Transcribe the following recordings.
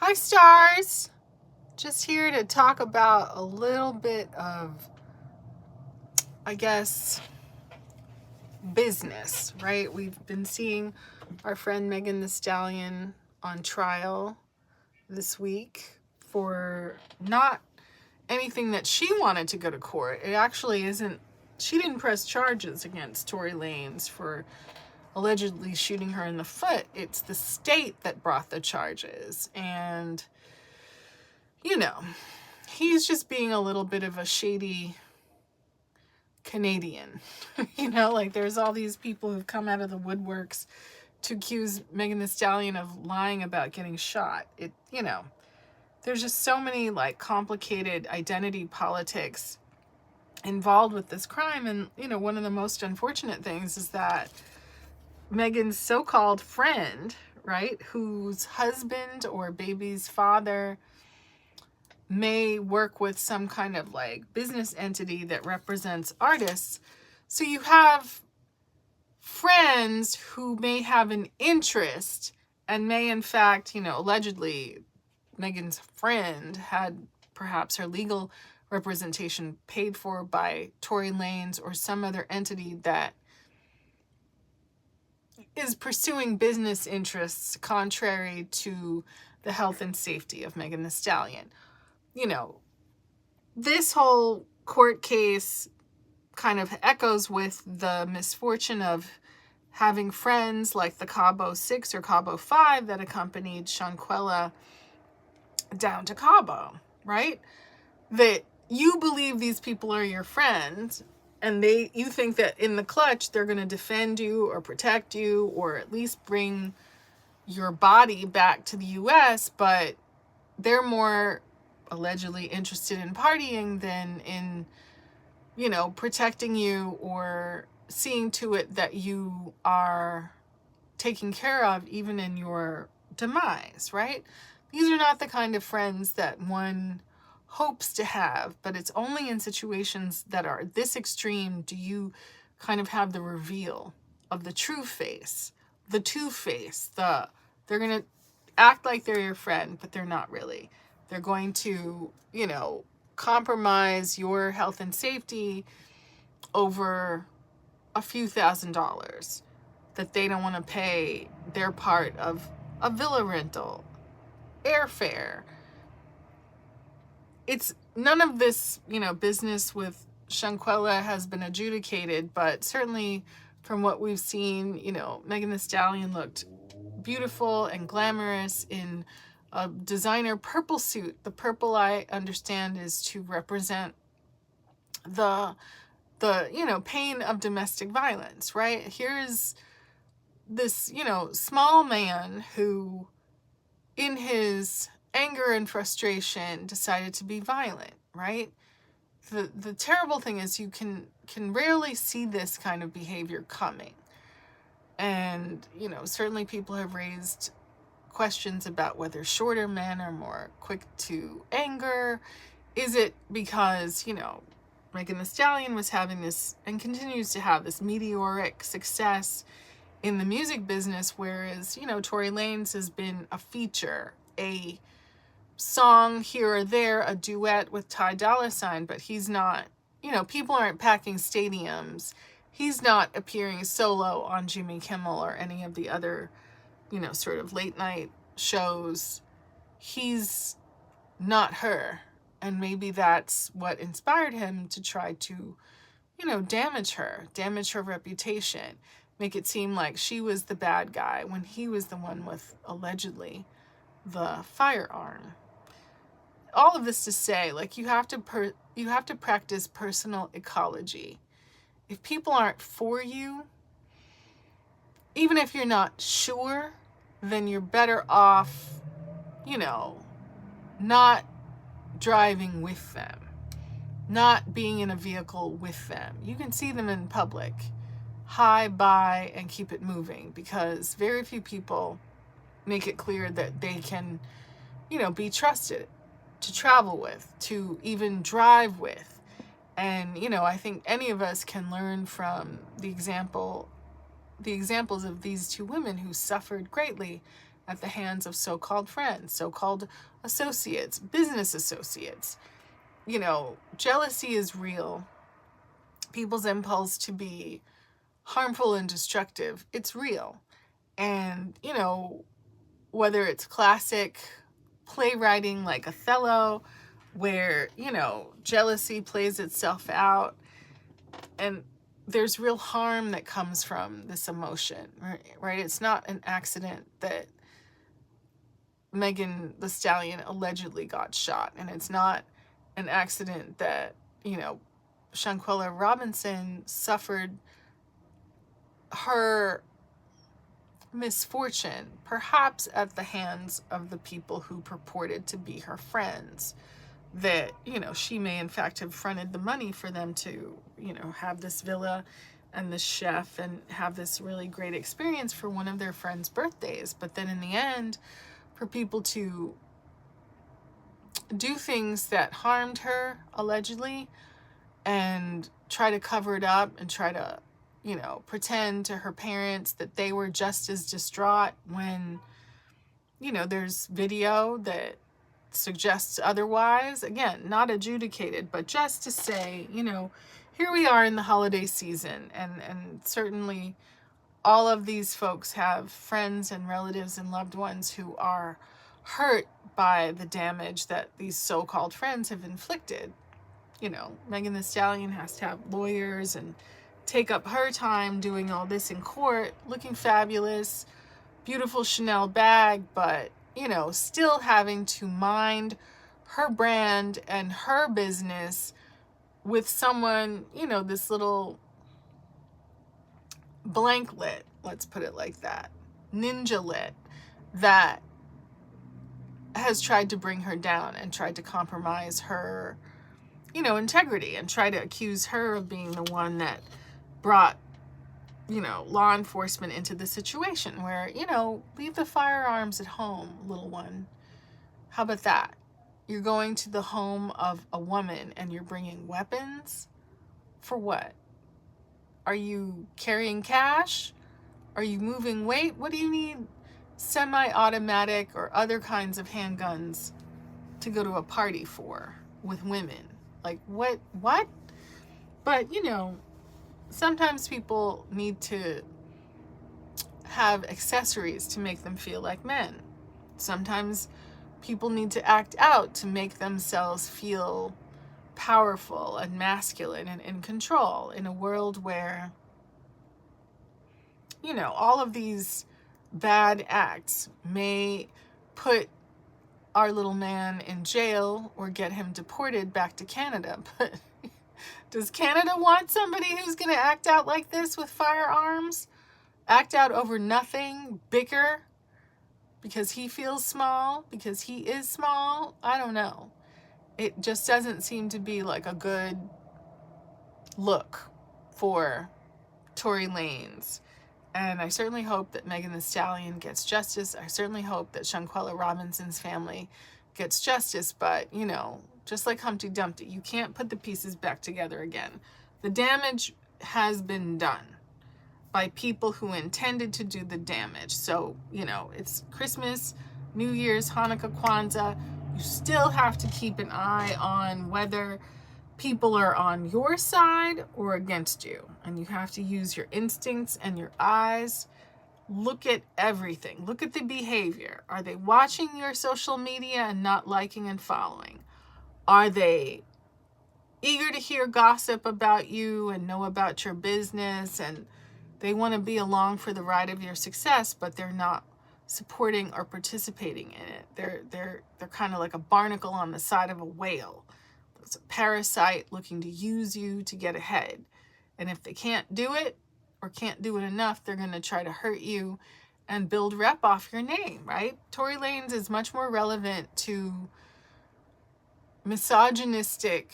Hi, stars. Just here to talk about a little bit of, I guess, business, right? We've been seeing our friend Megan Thee Stallion on trial this week for not anything that she wanted to go to court. It actually isn't, she didn't press charges against Tory Lanez for allegedly shooting her in the foot. It's the state that brought the charges. And, you know, he's just being a little bit of a shady Canadian. Like there's all these people who've come out of the woodworks to accuse Megan Thee Stallion of lying about getting shot. There's just so many like complicated identity politics involved with this crime. And, one of the most unfortunate things is that Megan's so-called friend, right, whose husband or baby's father may work with some kind of like business entity that represents artists. So you have friends who may have an interest and may in fact, allegedly Megan's friend had perhaps her legal representation paid for by Tory Lanez or some other entity that is pursuing business interests contrary to the health and safety of Megan Thee Stallion. This whole court case kind of echoes with the misfortune of having friends like the Cabo 6 or Cabo 5 that accompanied Shanquella down to Cabo, right? That you believe these people are your friends and you think that in the clutch they're going to defend you or protect you or at least bring your body back to the US, but they're more allegedly interested in partying than in, protecting you or seeing to it that you are taken care of even in your demise, right? These are not the kind of friends that one hopes to have, but it's only in situations that are this extreme do you kind of have the reveal of the true face, the two-face, they're going to act like they're your friend, but they're not really. They're going to, compromise your health and safety over a few $1,000s that they don't want to pay their part of a villa rental, airfare. It's none of this, business with Shanquella has been adjudicated, but certainly from what we've seen, Megan Thee Stallion looked beautiful and glamorous in a designer purple suit. The purple, I understand, is to represent the pain of domestic violence, right? Here's this, small man who, in his anger and frustration, decided to be violent, right? The terrible thing is you can rarely see this kind of behavior coming. And, certainly people have raised questions about whether shorter men are more quick to anger. Is it because, Megan Thee Stallion was having this and continues to have this meteoric success in the music business, whereas, Tory Lanez has been a feature, a song here or there, a duet with Ty Dolla $ign, but he's not, people aren't packing stadiums. He's not appearing solo on Jimmy Kimmel or any of the other, sort of late night shows. He's not her. And maybe that's what inspired him to try to, damage her reputation, make it seem like she was the bad guy when he was the one with allegedly the firearm. All of this to say, like, you have to practice personal ecology. If people aren't for you, even if you're not sure, then you're better off, not driving with them, not being in a vehicle with them. You can see them in public, hi, bye, and keep it moving, because very few people make it clear that they can, be trusted to travel with, to even drive with. And, I think any of us can learn from the examples of these two women who suffered greatly at the hands of so-called friends, so-called associates, business associates. You know, jealousy is real. People's impulse to be harmful and destructive, it's real. And, you know, whether it's classic playwriting like Othello, where, you know, jealousy plays itself out, and there's real harm that comes from this emotion, right? It's not an accident that Megan Thee Stallion allegedly got shot, and it's not an accident that, you know, Shanquella Robinson suffered her misfortune, perhaps at the hands of the people who purported to be her friends, that, you know, she may in fact have fronted the money for them to, you know, have this villa and this chef and have this really great experience for one of their friends' birthdays. But then in the end, for people to do things that harmed her, allegedly, and try to cover it up and try to, you know, pretend to her parents that they were just as distraught when, you know, there's video that suggests otherwise. Again, not adjudicated, but just to say, you know, here we are in the holiday season, and certainly all of these folks have friends and relatives and loved ones who are hurt by the damage that these so-called friends have inflicted. You know, Megan Thee Stallion has to have lawyers and take up her time doing all this in court, looking fabulous, beautiful Chanel bag, but, you know, still having to mind her brand and her business with someone, you know, this little blank lit, let's put it like that, ninja lit, that has tried to bring her down and tried to compromise her, you know, integrity, and try to accuse her of being the one that brought, you know, law enforcement into the situation, where, you know, leave the firearms at home, little one. How about that? You're going to the home of a woman and you're bringing weapons? For what? Are you carrying cash? Are you moving weight? What do you need semi-automatic or other kinds of handguns to go to a party for with women? Like, what? But, you know, sometimes people need to have accessories to make them feel like men. Sometimes people need to act out to make themselves feel powerful and masculine and in control in a world where, you know, all of these bad acts may put our little man in jail or get him deported back to Canada. But does Canada want somebody who's going to act out like this with firearms? Act out over nothing? Bicker? Because he feels small? Because he is small? I don't know. It just doesn't seem to be like a good look for Tory Lanez. And I certainly hope that Megan Thee Stallion gets justice. I certainly hope that Shanquella Robinson's family gets justice. But, you know, just like Humpty Dumpty, you can't put the pieces back together again. The damage has been done by people who intended to do the damage. So, you know, it's Christmas, New Year's, Hanukkah, Kwanzaa. You still have to keep an eye on whether people are on your side or against you. And you have to use your instincts and your eyes. Look at everything. Look at the behavior. Are they watching your social media and not liking and following? Are they eager to hear gossip about you and know about your business, and they want to be along for the ride of your success, but they're not supporting or participating in it? They're kind of like a barnacle on the side of a whale. It's a parasite looking to use you to get ahead. And if they can't do it or can't do it enough, they're going to try to hurt you and build rep off your name, right? Tory Lanez is much more relevant to misogynistic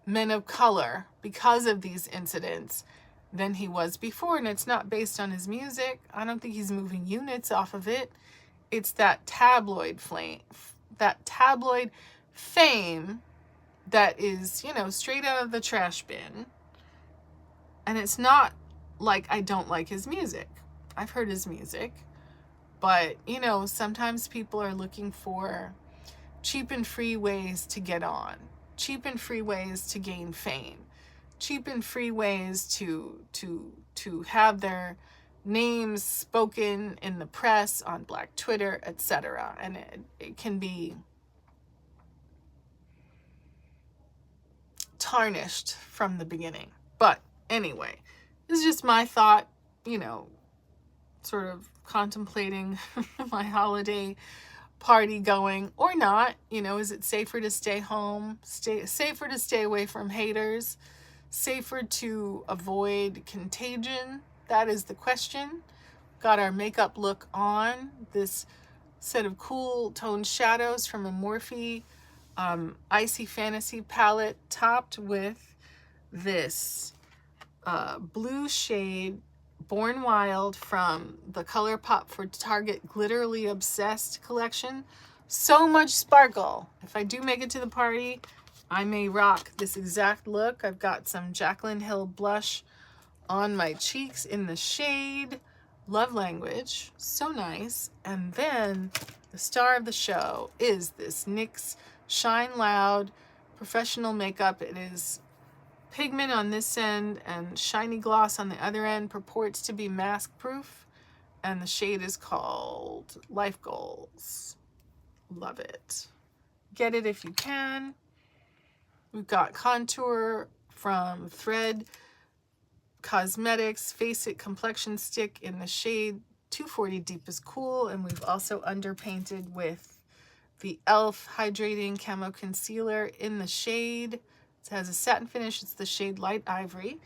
men of color because of these incidents than he was before. And it's not based on his music. I don't think he's moving units off of it. It's that tabloid fame that is, you know, straight out of the trash bin. And it's not like I don't like his music. I've heard his music. But, you know, sometimes people are looking for cheap and free ways to get on, cheap and free ways to gain fame, cheap and free ways to have their names spoken in the press, on Black Twitter, etc. And it can be tarnished from the beginning. But anyway, this is just my thought, you know, sort of contemplating my holiday party going or not. You know, is it safer to stay home, safer to stay away from haters, safer to avoid contagion? That is the question. Got our makeup look on, this set of cool toned shadows from a Morphe Icy Fantasy palette, topped with this blue shade Born Wild from the ColourPop for Target Glitterly Obsessed collection. So much sparkle. If I do make it to the party, I may rock this exact look. I've got some Jaclyn Hill blush on my cheeks in the shade Love Language. So nice. And then the star of the show is this NYX Shine Loud professional makeup. It is pigment on this end and shiny gloss on the other end, purports to be mask proof, and the shade is called Life Goals. Love it. Get it if you can. We've got contour from Thread Cosmetics Face It Complexion Stick in the shade 240 Deep is Cool, and we've also underpainted with the e.l.f. Hydrating Camo Concealer in the shade. It has a satin finish. It's the shade Light Ivory.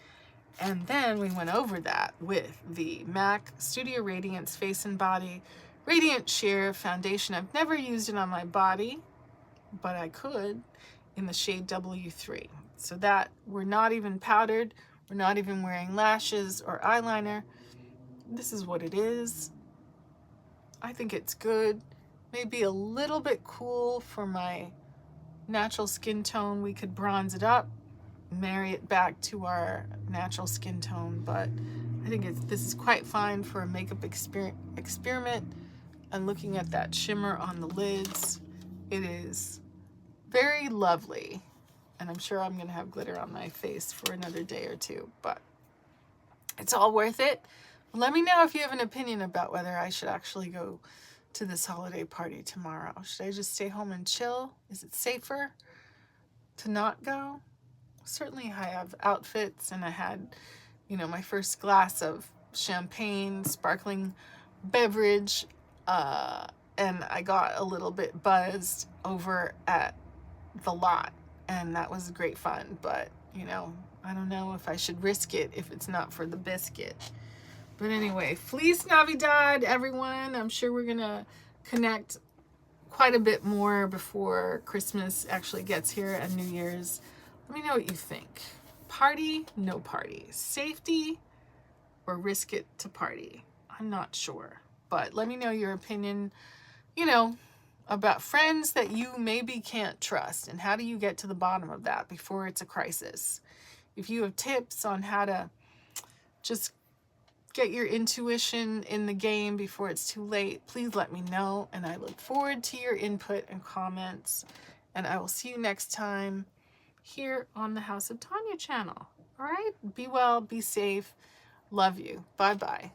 And then we went over that with the MAC Studio Radiance Face and Body Radiant Sheer Foundation. I've never used it on my body, but I could, in the shade W3. So that we're not even powdered. We're not even wearing lashes or eyeliner. This is what it is. I think it's good. Maybe a little bit cool for my natural skin tone. We could bronze it up, marry it back to our natural skin tone, but I think this is quite fine for a makeup experiment. And looking at that shimmer on the lids, it is very lovely. And I'm sure I'm gonna have glitter on my face for another day or two, but it's all worth it. Let me know if you have an opinion about whether I should actually go to this holiday party tomorrow. Should I just stay home and chill? Is it safer to not go? Certainly I have outfits, and I had, you know, my first glass of champagne, sparkling beverage, and I got a little bit buzzed over at the lot, and that was great fun. But, you know, I don't know if I should risk it if it's not for the biscuit. But anyway, Feliz Navidad, everyone. I'm sure we're gonna connect quite a bit more before Christmas actually gets here and New Year's. Let me know what you think. Party, no party. Safety, or risk it to party? I'm not sure. But let me know your opinion, you know, about friends that you maybe can't trust, and how do you get to the bottom of that before it's a crisis? If you have tips on how to just get your intuition in the game before it's too late, please let me know, and I look forward to your input and comments, and I will see you next time here on the House of Tanya channel. All right, be well, be safe, love you, bye-bye.